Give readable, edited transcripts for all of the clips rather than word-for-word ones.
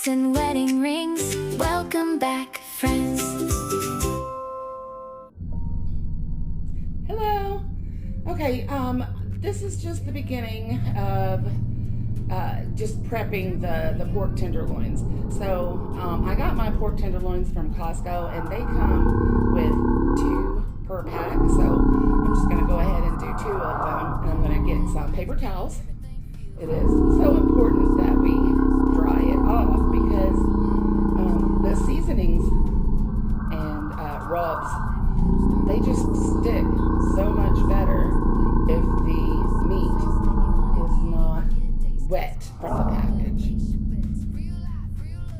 cakes and wedding rings. Welcome back, friends. Hello. Okay, this is just the beginning of just prepping the pork tenderloins. So I got my pork tenderloins from Costco, and they come with 2 per pack. So I'm just going to go ahead and do 2 of them, and I'm going to get some paper towels. It is so important that we dry it off because the seasonings and rubs, they just stick so much better if the meat is not wet from the package.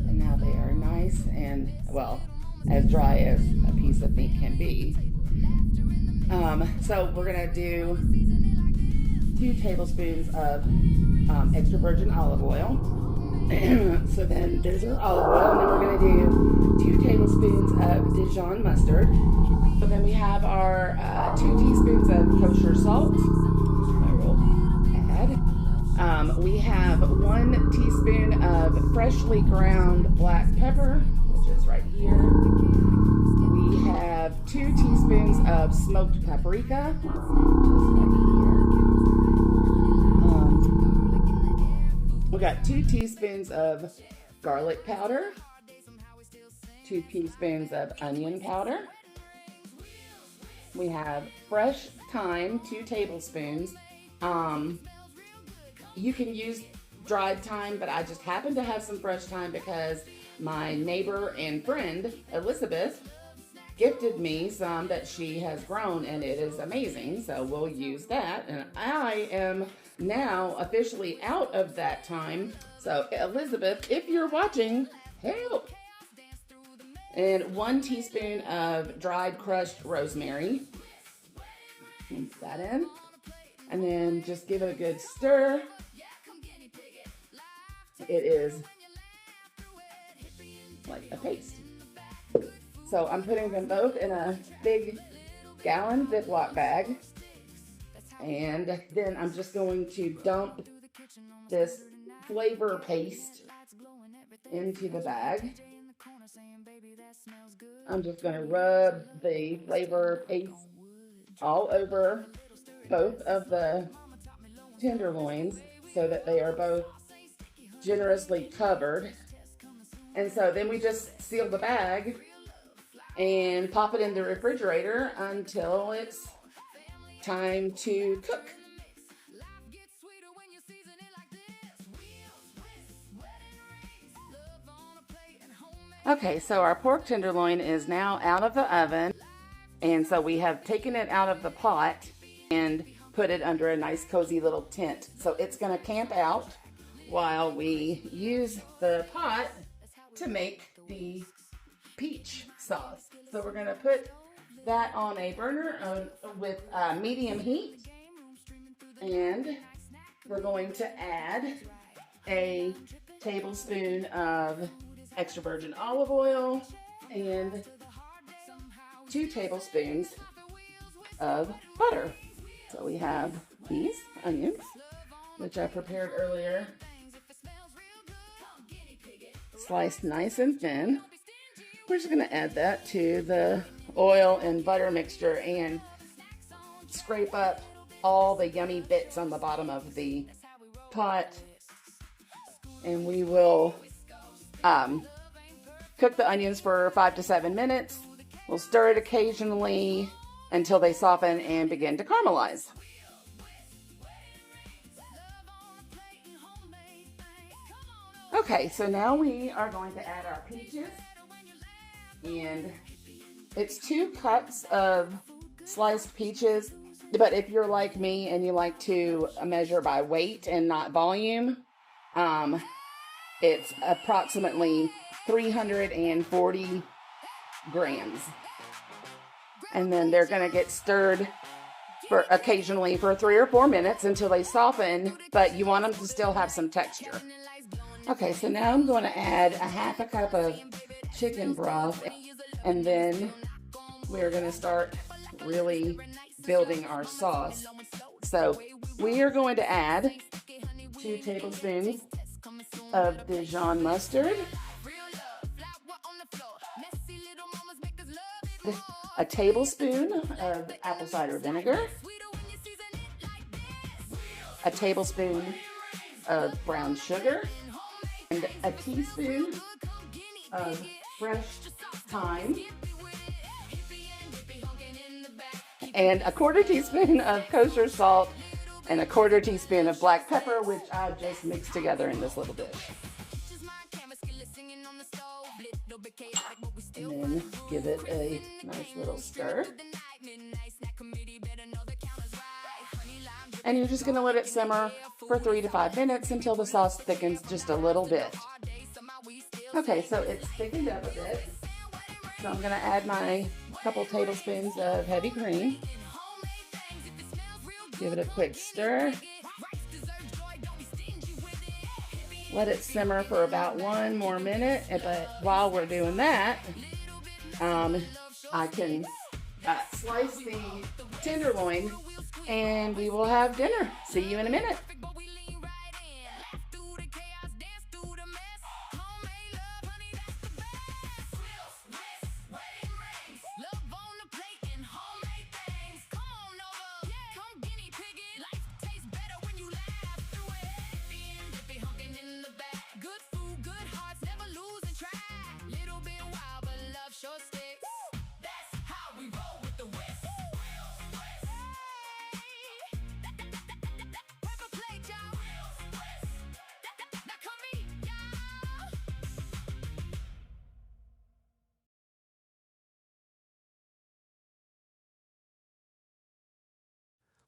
And now they are nice and, well, as dry as a piece of meat can be. So we're gonna do 2 tablespoons of extra virgin olive oil. So then there's our olive oil, and then we're gonna do 2 tablespoons of Dijon mustard. So then we have our 2 teaspoons of kosher salt. I will add. We have 1 teaspoon of freshly ground black pepper, which is right here. We have 2 teaspoons of smoked paprika, which is right here. We got 2 teaspoons of garlic powder, 2 teaspoons of onion powder. We have fresh thyme, 2 tablespoons. You can use dried thyme, but I just happen to have some fresh thyme because my neighbor and friend, Elizabeth, gifted me some that she has grown, and it is amazing. So we'll use that. And I am now officially out of that thyme. So Elizabeth, if you're watching, help. And 1 teaspoon of dried crushed rosemary. Mix that in. And then just give it a good stir. It is like a paste. So I'm putting them both in a big gallon Ziploc bag. And then I'm just going to dump this flavor paste into the bag. I'm just going to rub the flavor paste all over both of the tenderloins so that they are both generously covered. And so then we just seal the bag and pop it in the refrigerator until it's time to cook. Okay, so our pork tenderloin is now out of the oven, and so we have taken it out of the pot and put it under a nice cozy little tent. So it's going to camp out while we use the pot to make the peach sauce. So we're going to put that on a burner with medium heat, and we're going to add a tablespoon of extra virgin olive oil and 2 tablespoons of butter. So we have these onions, which I prepared earlier, sliced nice and thin. We're just going to add that to the oil and butter mixture and scrape up all the yummy bits on the bottom of the pot. And we will cook the onions for 5 to 7 minutes. We'll stir it occasionally until they soften and begin to caramelize. Okay, so now we are going to add our peaches. And it's 2 cups of sliced peaches. But if you're like me and you like to measure by weight and not volume, it's approximately 340 grams. And then they're going to get stirred occasionally for 3 or 4 minutes until they soften, but you want them to still have some texture. Okay, so now I'm going to add a 1/2 cup of chicken broth, and then we're going to start really building our sauce. So we are going to add 2 tablespoons of Dijon mustard, a tablespoon of apple cider vinegar, a tablespoon of brown sugar, and a teaspoon of fresh thyme, and a quarter teaspoon of kosher salt, and a quarter teaspoon of black pepper, which I just mixed together in this little dish. And then give it a nice little stir. And you're just going to let it simmer for 3 to 5 minutes until the sauce thickens just a little bit. Okay, so it's thickened up a bit. So I'm going to add my couple tablespoons of heavy cream. Give it a quick stir. Let it simmer for about 1 more minute. But while we're doing that, I can slice the tenderloin and we will have dinner. See you in a minute.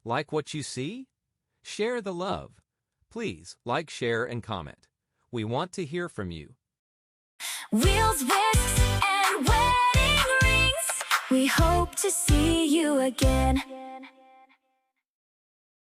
Like what you see? Share the love. Please like, share, and comment. We want to hear from you. Wheels, whisks, and wedding rings. We hope to see you again.